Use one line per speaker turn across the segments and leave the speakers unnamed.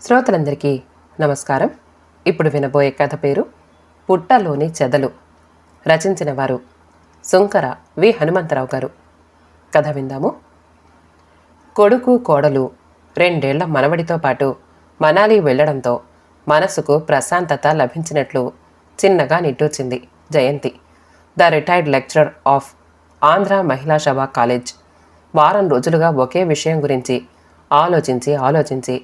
శ్రోతలందరికీ నమస్కారం. ఇప్పుడు వినబోయే కథ పేరు పుట్టలోని చెదలు. రచించిన వారు సుంకర వి హనుమంతరావు గారు. కథ విందాము. కొడుకు కోడలు 2 ఏళ్ల మనవడితో పాటు మనాలి వెళ్లడంతో మనసుకు ప్రశాంతత లభించినట్లు చిన్నగా నిట్టూర్చింది Jayanthi. The retired lecturer of Andhra Mahila Sabha college. వారం రోజులుగా ఒకే విషయం గురించి ఆలోచించి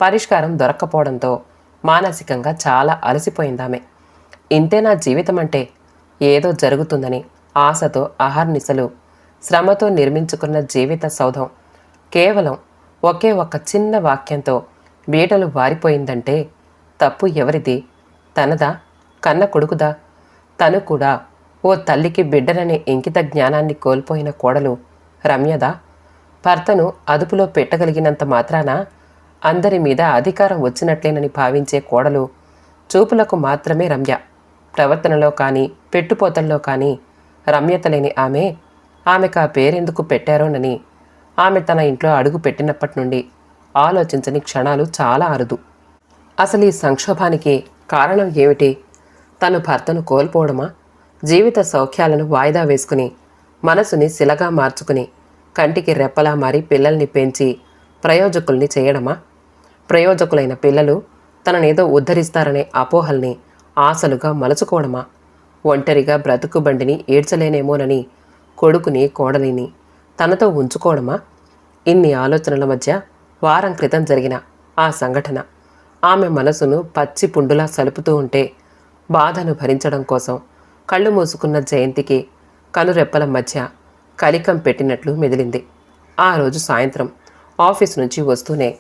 పరిష్కారం దొరక్కపోవడంతో మానసికంగా చాలా అలసిపోయిందామె. ఇంతేనా జీవితం అంటే, ఏదో జరుగుతుందని ఆశతో అహర్నిశలు శ్రమతో నిర్మించుకున్న జీవిత సౌధం కేవలం ఒకే ఒక్క చిన్న వాక్యంతో బీటలు వారిపోయిందంటే తప్పు ఎవరిది? తనదా? కన్న కొడుకుదా? తను కూడా ఓ తల్లికి బిడ్డననే ఇంకిత జ్ఞానాన్ని కోల్పోయిన కోడలు రమ్యదా? భర్తను అదుపులో పెట్టగలిగినంత మాత్రాన అందరి మీద అధికారం వచ్చినట్లేనని భావించే కోడలు చూపులకు మాత్రమే రమ్య. ప్రవర్తనలో కానీ పెట్టుపోతల్లో కానీ రమ్యత లేని ఆమెకు ఆ పేరెందుకు పెట్టారోనని ఆమె తన ఇంట్లో అడుగు పెట్టినప్పటి నుండి ఆలోచించని క్షణాలు చాలా అరుదు. అసలు ఈ సంక్షోభానికి కారణం ఏమిటి? తను భర్తను కోల్పోవడమా? జీవిత సౌఖ్యాలను వాయిదా వేసుకుని మనసుని శిలగా మార్చుకుని కంటికి రెప్పలా మారి పిల్లల్ని పెంచి ప్రయోజకుల్ని చేయడమా? ప్రయోజకులైన పిల్లలు తననేదో ఉద్ధరిస్తారనే అపోహల్ని ఆశలుగా మలుచుకోవడమా? ఒంటరిగా బ్రతుకు బండిని ఏడ్చలేనేమోనని కొడుకుని కోడలిని తనతో ఉంచుకోవడమా? ఇన్ని ఆలోచనల మధ్య వారం క్రితం జరిగిన ఆ సంఘటన ఆమె మనసును పచ్చి పుండులా సలుపుతూ ఉంటే బాధను భరించడం కోసం కళ్ళు మూసుకున్న జయంతికి కనురెప్పల మధ్య కలికం పెట్టినట్లు మెదిలింది. ఆ రోజు సాయంత్రం ఆఫీస్ నుంచి వస్తూనే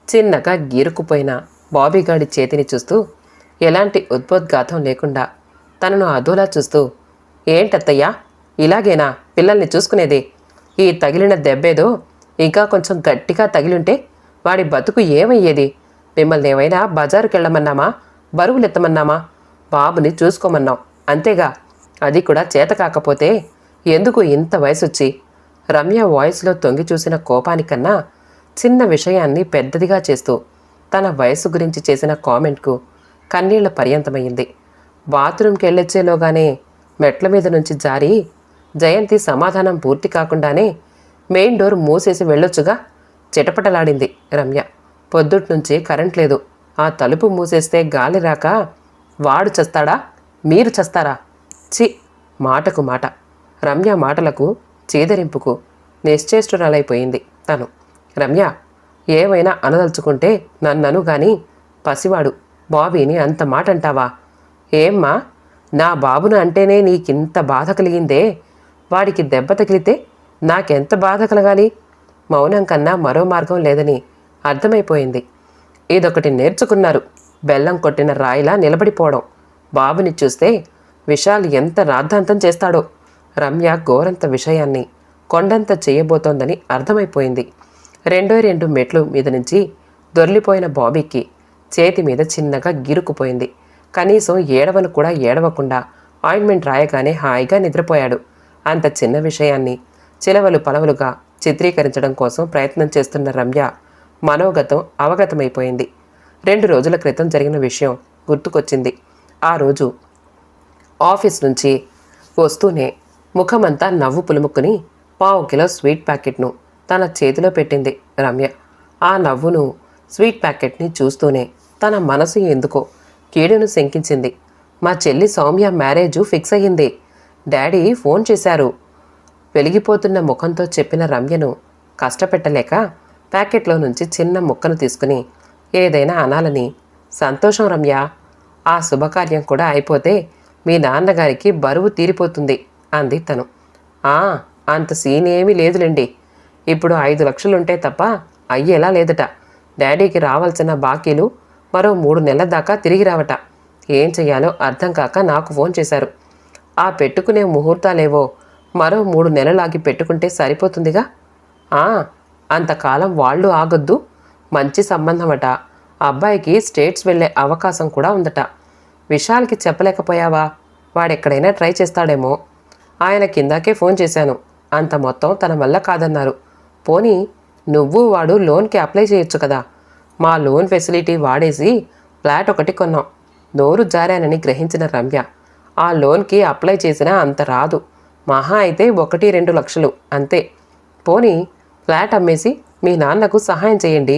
చిన్నగా గీరుకుపోయిన బాబీగాడి చేతిని చూస్తూ ఎలాంటి ఉద్బోద్ఘాతం లేకుండా తనను అదోలా చూస్తూ, ఏంటత్తయ్యా ఇలాగేనా పిల్లల్ని చూసుకునేది? ఈ తగిలిన దెబ్బేదో ఇంకా కొంచెం గట్టిగా తగిలింటే వాడి బతుకు ఏమయ్యేది? మిమ్మల్ని ఏమైనా బజారుకెళ్ళమన్నామా? బరువులెత్తమన్నామా? బాబుని చూసుకోమన్నాం అంతేగా. అది కూడా చేత కాకపోతే ఎందుకు ఇంత వయసొచ్చి? రమ్య వాయిస్లో తొంగి చూసిన కోపానికన్నా చిన్న విషయాన్ని పెద్దదిగా చేస్తూ తన వయసు గురించి చేసిన కామెంట్కు కన్నీళ్ల పర్యంతమయ్యింది. బాత్రూంకి వెళ్ళొచ్చేలోగానే మెట్ల మీద నుంచి జారి జయంతి సమాధానం పూర్తి కాకుండానే మెయిన్ డోర్ మూసేసి వెళ్ళొచ్చుగా చిటపటలాడింది రమ్య. పొద్దుట్నుంచి కరెంట్ లేదు. ఆ తలుపు మూసేస్తే గాలి రాక వాడు చస్తాడా? మీరు చస్తారా? చి! మాటకు మాట. రమ్య మాటలకు చీదరింపుకు నిశ్చేష్టురాలైపోయింది తను. రమ్య, ఏమైనా అనదలుచుకుంటే నన్నను గాని పసివాడు బాబీని అంత మాట అంటావా? ఏమ్మా, నా బాబును అంటేనే నీకింత బాధ కలిగిందే, వాడికి దెబ్బ తగిలితే నాకెంత బాధ కలగాలి? మౌనం కన్నా మరో మార్గం లేదని అర్థమైపోయింది. ఇదొకటి నేర్చుకున్నారు, బెల్లం కొట్టిన రాయిలా నిలబడిపోవడం. బాబుని చూస్తే విశాల్ ఎంత రాద్ధాంతం చేస్తాడో. రమ్య గోరంత విషయాన్ని కొండంత చేయబోతోందని అర్థమైపోయింది. 2 మెట్లు మీద నుంచి దొర్లిపోయిన బాబీకి చేతి మీద చిన్నగా గిరుకుపోయింది. కనీసం ఏడవను కూడా ఏడవకుండా ఆయింట్మెంట్ రాయగానే హాయిగా నిద్రపోయాడు. అంత చిన్న విషయాన్ని చిలవలు పలవలుగా చిత్రీకరించడం కోసం ప్రయత్నం చేస్తున్న రమ్య మనోగతం అవగతమైపోయింది. 2 రోజుల క్రితం జరిగిన విషయం గుర్తుకొచ్చింది. ఆ రోజు ఆఫీస్ నుంచి వస్తూనే ముఖమంతా నవ్వు పులుముక్కుని 1/4 కిలో స్వీట్ ప్యాకెట్ను తన చేతిలో పెట్టింది రమ్య. ఆ నవ్వును, స్వీట్ ప్యాకెట్ని చూస్తూనే తన మనసు ఎందుకో కీడును శంకించింది. మా చెల్లి సౌమ్య మ్యారేజు ఫిక్స్ అయ్యింది. డాడీ ఫోన్ చేశారు. వెలిగిపోతున్న ముఖంతో చెప్పిన రమ్యను కష్టపెట్టలేక ప్యాకెట్లో నుంచి చిన్న ముక్కను తీసుకుని ఏదైనా అనాలని, సంతోషం రమ్య, ఆ శుభకార్యం కూడా అయిపోతే మీ నాన్నగారికి బరువు తీరిపోతుంది అంది తను. అంత సీన్ ఏమీ లేదులేండి. ఇప్పుడు 5 లక్షలుంటే తప్ప అయ్యేలా లేదట. డాడీకి రావాల్సిన బాకీలు మరో 3 నెలల దాకా తిరిగి రావట. ఏం చెయ్యాలో అర్థం కాక నాకు ఫోన్ చేశారు. ఆ పెట్టుకునే ముహూర్తాలేవో మరో 3 నెలలాగి పెట్టుకుంటే సరిపోతుందిగా. అంతకాలం వాళ్ళు ఆగొద్దు. మంచి సంబంధమట. అబ్బాయికి స్టేట్స్ వెళ్ళే అవకాశం కూడా ఉందట. విశాల్కి చెప్పలేకపోయావా? వాడెక్కడైనా ట్రై చేస్తాడేమో. ఆయన కిందాకే ఫోన్ చేశాను. అంత మొత్తం తన వల్ల కాదన్నారు. పోనీ నువ్వు వాడు లోన్కి అప్లై చేయొచ్చు కదా. మా లోన్ ఫెసిలిటీ వాడేసి ఫ్లాట్ ఒకటి కొన్నాం. నోరు జారానని గ్రహించిన రమ్య ఆ లోన్కి అప్లై చేసినా అంత రాదు. మహా అయితే 1-2 లక్షలు అంతే. పోనీ ఫ్లాట్ అమ్మేసి మీ నాన్నకు సహాయం చేయండి.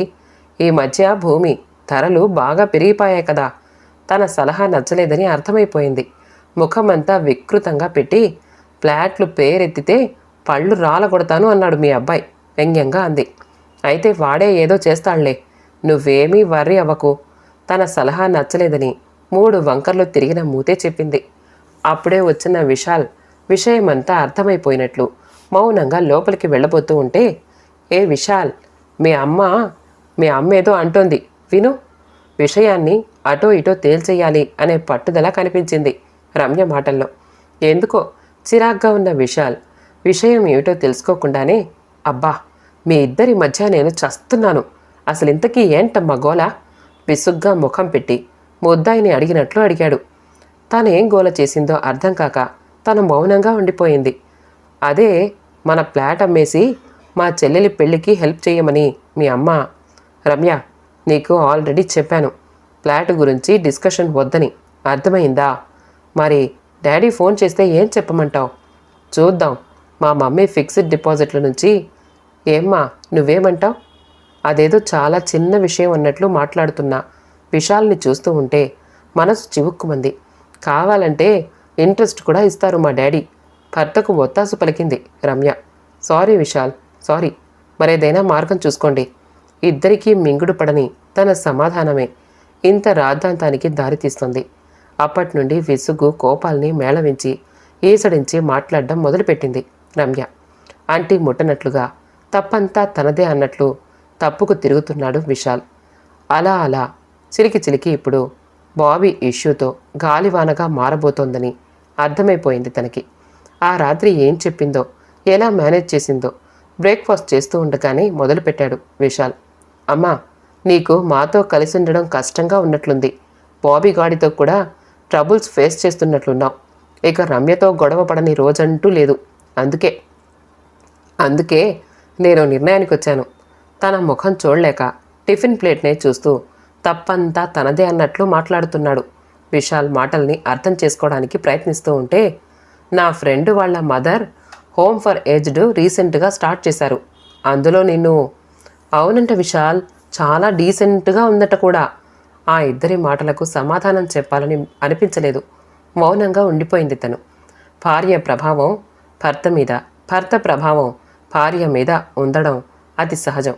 ఈ మధ్య భూమి ధరలు బాగా పెరిగిపోయాయి కదా. తన సలహా నచ్చలేదని అర్థమైపోయింది. ముఖమంతా వికృతంగా పెట్టి ఫ్లాట్లు పేరెత్తితే పళ్ళు రాలగొడతాను అన్నాడు మీ అబ్బాయి వ్యంగ్యంగా అంది. అయితే వాడే ఏదో చేస్తాడులే, నువ్వేమీ వర్రీ అవ్వకు. తన సలహా నచ్చలేదని 3 వంకర్లు తిరిగిన మూతే చెప్పింది. అప్పుడే వచ్చిన విశాల్ విషయమంతా అర్థమైపోయినట్లు మౌనంగా లోపలికి వెళ్ళబోతూ ఉంటే, ఏ విశాల్, మీ అమ్మ ఏదో అంటోంది విను. విషయాన్ని అటో ఇటో తేల్చేయాలి అనే పట్టుదల కనిపించింది రమ్య మాటల్లో. ఎందుకో చిరాగ్గా ఉన్న విశాల్ విషయం ఏమిటో తెలుసుకోకుండానే, అబ్బా, మీ ఇద్దరి మధ్య నేను చస్తున్నాను, అసలు ఇంతకీ ఏంటమ్మా గోల? విసుగ్గా ముఖం పెట్టి ముద్దాయిని అడిగినట్లు అడిగాడు. తానేం గోల చేసిందో అర్థం కాక తను మౌనంగా ఉండిపోయింది. అదే మన ఫ్లాట్ అమ్మేసి మా చెల్లెలి పెళ్ళికి హెల్ప్ చేయమని మీ అమ్మ. రమ్య, నీకు ఆల్రెడీ చెప్పాను ఫ్లాట్ గురించి డిస్కషన్ వద్దని, అర్థమైందా? మరి డాడీ ఫోన్ చేస్తే ఏం చెప్పమంటావు? చూద్దాం. మా మమ్మీ ఫిక్స్డ్ డిపాజిట్ల నుంచి. ఏమ్మా, నువ్వేమంటావు? అదేదో చాలా చిన్న విషయం అన్నట్లు మాట్లాడుతున్నా విశాల్ని చూస్తూ ఉంటే మనసు చివుక్కుమంది. కావాలంటే ఇంట్రెస్ట్ కూడా ఇస్తారు మా డాడీ. భర్తకు ఒత్తాసు పలికింది రమ్య. Sorry Vishal, sorry. మరేదైనా మార్గం చూసుకోండి. ఇద్దరికీ మింగుడు పడని తన సమాధానమే ఇంత రాద్ధాంతానికి దారితీస్తుంది. అప్పటి నుండి విసుగు కోపాల్ని మేళవించి ఈసడించి మాట్లాడడం మొదలుపెట్టింది రమ్య. ఆంటీ ముట్టనట్లుగా తప్పంతా తనదే అన్నట్లు తప్పుకు తిరుగుతున్నాడు విశాల్. అలా అలా చిలికి చిలికి ఇప్పుడు బాబీ ఇష్యూతో గాలివానగా మారబోతోందని అర్థమైపోయింది తనకి. ఆ రాత్రి ఏం చెప్పిందో, ఎలా మేనేజ్ చేసిందో బ్రేక్ఫాస్ట్ చేస్తూ ఉండగానే మొదలుపెట్టాడు విశాల్. అమ్మా, నీకు మాతో కలిసి ఉండడం కష్టంగా ఉన్నట్లుంది. బాబీ గాడితో కూడా ట్రబుల్స్ ఫేస్ చేస్తున్నట్లున్నావు. ఇక రమ్యతో గొడవ పడని రోజంటూ లేదు. అందుకే నేను నిర్ణయానికి వచ్చాను. తన ముఖం చూడలేక టిఫిన్ ప్లేట్నే చూస్తూ తప్పంతా తనదే అన్నట్లు మాట్లాడుతున్నాడు. విశాల్ మాటల్ని అర్థం చేసుకోవడానికి ప్రయత్నిస్తూ ఉంటే, నా ఫ్రెండ్ వాళ్ళ మదర్ హోమ్ ఫర్ ఏజ్డ్ రీసెంట్గా స్టార్ట్ చేశారు. అందులో నిన్ను. అవునంట విశాల్, చాలా డీసెంట్గా ఉందట కూడా. ఆ ఇద్దరి మాటలకు సమాధానం చెప్పాలని అనిపించలేదు. మౌనంగా ఉండిపోయింది తను. భార్య ప్రభావం భర్త మీద, భర్త ప్రభావం భార్య మీద ఉండడం అతి సహజం.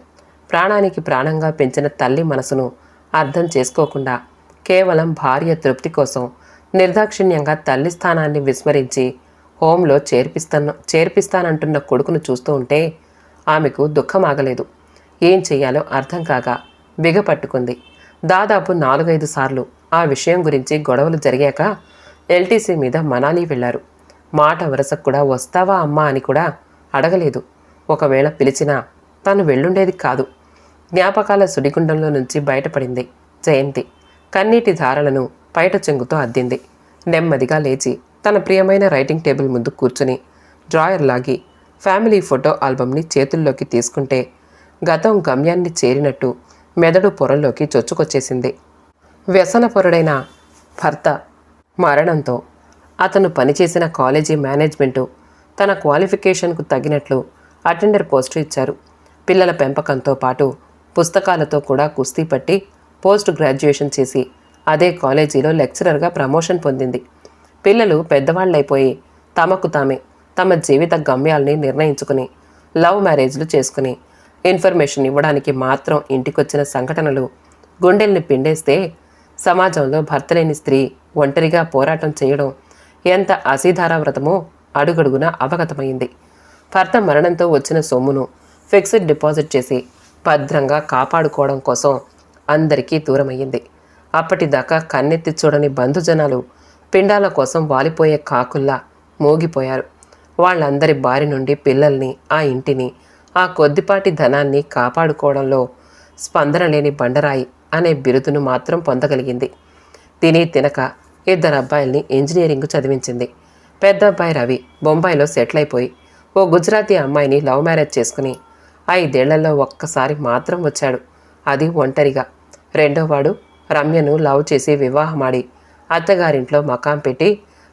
ప్రాణానికి ప్రాణంగా పెంచిన తల్లి మనసును అర్థం చేసుకోకుండా కేవలం భార్య తృప్తి కోసం నిర్దాక్షిణ్యంగా తల్లి స్థానాన్ని విస్మరించి హోంలో చేర్పిస్తానంటున్న కొడుకును చూస్తూ ఉంటే ఆమెకు దుఃఖం ఆగలేదు. ఏం చెయ్యాలో అర్థం కాక బిగపట్టుకుంది. దాదాపు 4-5 సార్లు ఆ విషయం గురించి గొడవలు జరిగాక ఎల్టీసీ మీద మనాలి వెళ్లారు. మాట వరసకు కూడా వస్తావా అమ్మా అని కూడా అడగలేదు. ఒకవేళ పిలిచినా తను వెళ్ళుండేది కాదు. జ్ఞాపకాల సుడిగుండంలో నుంచి బయటపడింది జయంతి. కన్నీటి ధారలను పైట చెంగుతో అద్దింది. నెమ్మదిగా లేచి తన ప్రియమైన రైటింగ్ టేబుల్ ముందు కూర్చుని డ్రాయర్ లాగి ఫ్యామిలీ ఫోటో ఆల్బమ్ని చేతుల్లోకి తీసుకుంటే గతం గమ్యాన్ని చేరినట్టు మెదడు పొరల్లోకి చొచ్చుకొచ్చేసింది. వ్యసనపరుడైన భర్త మరణంతో అతను పనిచేసిన కాలేజీ మేనేజ్మెంటు తన క్వాలిఫికేషన్కు తగినట్లు అటెండర్ పోస్టు ఇచ్చారు. పిల్లల పెంపకంతో పాటు పుస్తకాలతో కూడా కుస్తీ పట్టి పోస్ట్ గ్రాడ్యుయేషన్ చేసి అదే కాలేజీలో లెక్చరర్గా ప్రమోషన్ పొందింది. పిల్లలు పెద్దవాళ్ళైపోయి తమకు తామే తమ జీవిత గమ్యాల్ని నిర్ణయించుకుని లవ్ మ్యారేజ్లు చేసుకుని ఇన్ఫర్మేషన్ ఇవ్వడానికి మాత్రం ఇంటికొచ్చిన సంఘటనలు గుండెల్ని పిండేస్తే సమాజంలో భర్తలేని స్త్రీ ఒంటరిగా పోరాటం చేయడం ఎంత అసీధారావ్రతమో అడుగడుగునా అవగతమైంది. భర్త మరణంతో వచ్చిన సొమ్మును ఫిక్స్డ్ డిపాజిట్ చేసి భద్రంగా కాపాడుకోవడం కోసం అందరికీ దూరమయ్యింది. అప్పటిదాకా కన్నెత్తి చూడని బంధుజనాలు పిండాల కోసం వాలిపోయే కాకుల్లా మోగిపోయారు. వాళ్ళందరి బారి నుండి పిల్లల్ని, ఆ ఇంటిని, ఆ కొద్దిపాటి ధనాన్ని కాపాడుకోవడంలో స్పందన లేని బండరాయి అనే బిరుదును మాత్రం పొందగలిగింది. తిని తినక 2 అబ్బాయిల్ని ఇంజనీరింగ్ చదివించింది. పెద్ద అబ్బాయి రవి బొంబాయిలో సెటిల్ అయిపోయి ఓ గుజరాతీ అమ్మాయిని లవ్ మ్యారేజ్ చేసుకుని 5 ఏళ్లలో ఒక్కసారి మాత్రం వచ్చాడు. అది ఒంటరిగా. రెండోవాడు రమ్యను లవ్ చేసి వివాహమాడి అత్తగారింట్లో మకాం పెట్టి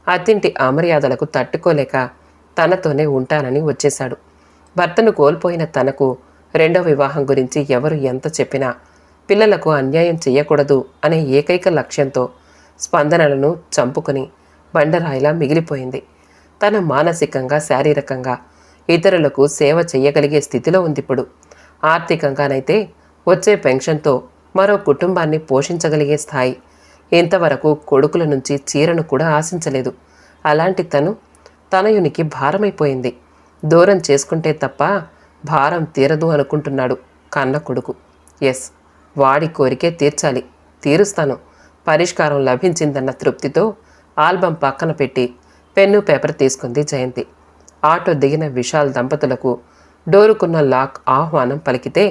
అత్తింటి అమర్యాదలకు తట్టుకోలేక తనతోనే ఉంటానని వచ్చేశాడు. భర్తను కోల్పోయిన తనకు రెండో వివాహం గురించి ఎవరు ఎంత చెప్పినా పిల్లలకు అన్యాయం చెయ్యకూడదు అనే ఏకైక లక్ష్యంతో స్పందనలను చంపుకుని బండరాయిలా మిగిలిపోయింది. తన మానసికంగా శారీరకంగా ఇతరులకు సేవ చేయగలిగే స్థితిలో ఉందిప్పుడు. ఆర్థికంగానైతే వచ్చే పెన్షన్తో మరో కుటుంబాన్ని పోషించగలిగే స్థాయి. ఇంతవరకు కొడుకుల నుంచి చీరను కూడా ఆశించలేదు. అలాంటి తనయునికి భారమైపోయింది. దూరం చేసుకుంటే తప్ప భారం తీరదు అనుకుంటున్నాడు కన్న కొడుకు. ఎస్, వాడి కోరికే తీర్చాలి, తీరుస్తాను. పరిష్కారం లభించిందన్న తృప్తితో ఆల్బం పక్కన పెట్టి పెన్ను పేపర్ తీసుకుంది జయంతి. ఆటో దిగిన విశాల్ దంపతులకు డోరుకున్న లాక్ ఆహ్వానం పలికితే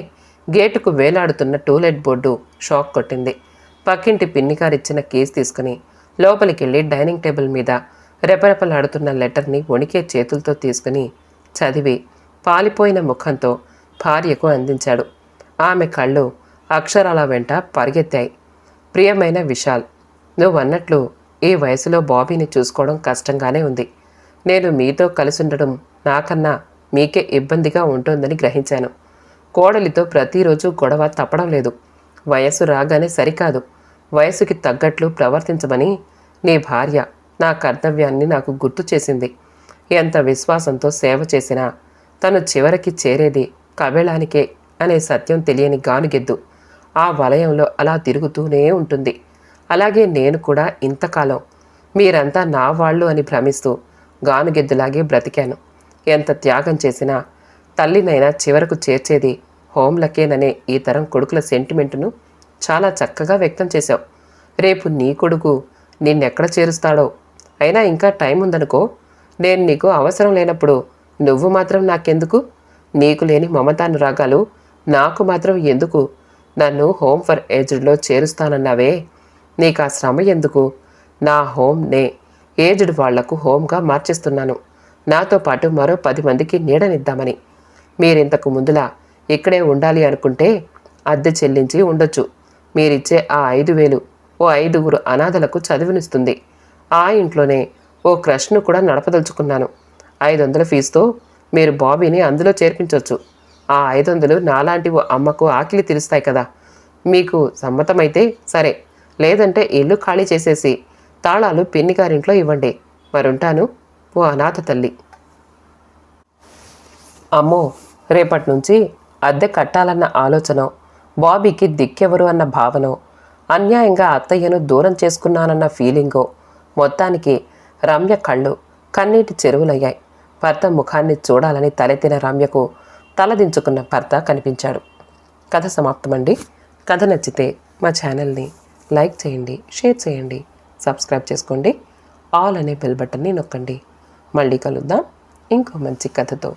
గేటుకు వేలాడుతున్న టూలెట్ బోర్డు షాక్ కొట్టింది. పక్కింటి పిన్నిగారిచ్చిన కేసు తీసుకుని లోపలికెళ్ళి డైనింగ్ టేబుల్ మీద రెపరెపలాడుతున్న లెటర్ని వణికే చేతులతో తీసుకుని చదివి పాలిపోయిన ముఖంతో భార్యకు అందించాడు. ఆమె కళ్ళు అక్షరాల వెంట పరిగెత్తాయి. ప్రియమైన విశాల్, నువ్వన్నట్లు ఈ వయసులో బాబీని చూసుకోవడం కష్టంగానే ఉంది. నేను మీతో కలిసుండడం నాకన్నా మీకే ఇబ్బందిగా ఉంటుందని గ్రహించాను. కోడలితో ప్రతిరోజు గొడవ తప్పడం లేదు. వయసు రాగానే సరికాదు, వయసుకి తగ్గట్లు ప్రవర్తించమని నీ భార్య నా కర్తవ్యాన్ని నాకు గుర్తు చేసింది. ఎంత విశ్వాసంతో సేవ చేసినా తను చివరికి చేరేది కబేళానికే అనే సత్యం తెలియని గానుగెద్దు ఆ వలయంలో అలా తిరుగుతూనే ఉంటుంది. అలాగే నేను కూడా ఇంతకాలం మీరంతా నా వాళ్ళు అని భ్రమిస్తూ గానుగెద్దులాగే బ్రతికాను. ఎంత త్యాగం చేసినా తల్లినైనా చివరకు చేర్చేది హోంలకేననే ఈ తరం కొడుకుల సెంటిమెంటును చాలా చక్కగా వ్యక్తం చేశావు. రేపు నీ కొడుకు నిన్నెక్కడ చేరుస్తాడో. అయినా ఇంకా టైం ఉందనుకో. నేను నీకు అవసరం లేనప్పుడు నువ్వు మాత్రం నాకెందుకు? నీకు లేని మమతానురాగాలు నాకు మాత్రం ఎందుకు? నన్ను హోమ్ ఫర్ ఏజ్డ్లో చేరుస్తానన్నావే, నీకు ఆ శ్రమ ఎందుకు? నా హోమ్నే ఏజ్డ్ వాళ్లకు హోమ్గా మార్చేస్తున్నాను. నాతో పాటు మరో 10 మందికి నీడనిద్దామని. మీరింతకు ముందులా ఇక్కడే ఉండాలి అనుకుంటే అద్దె చెల్లించి ఉండొచ్చు. మీరిచ్చే ఆ 5,000 ఓ 5గురు అనాథలకు చదివినిస్తుంది. ఆ ఇంట్లోనే ఓ క్రష్ను కూడా నడపదలుచుకున్నాను. 500 ఫీజుతో మీరు బాబీని అందులో చేర్పించవచ్చు. ఆ 500 నాలాంటి ఓ అమ్మకు ఆకలి తీరుస్తాయి కదా. మీకు సమ్మతమైతే సరే, లేదంటే ఇల్లు ఖాళీ చేసేసి తాళాలు పిన్నిగారింట్లో ఇవ్వండి. మరుంటాను, ఓ అనాథ తల్లి. అమ్మో, రేపటి నుంచి అద్దె కట్టాలన్న ఆలోచన, బాబీకి దిక్కెవరు అన్న భావనో, అన్యాయంగా అత్తయ్యను దూరం చేసుకున్నానన్న ఫీలింగో, మొత్తానికి రమ్య కళ్ళు కన్నీటి చెరువులయ్యాయి. భర్త ముఖాన్ని చూడాలని తలెత్తిన రమ్యకు తలదించుకున్న భర్త కనిపించాడు. కథ సమాప్తమండి. కథ నచ్చితే మా ఛానల్ని లైక్ చేయండి, షేర్ చేయండి, సబ్స్క్రైబ్ చేసుకోండి. ఆల్ అనే బెల్ బటన్ని నొక్కండి. మళ్ళీ కలుద్దాం ఇంకో మంచి కథతో.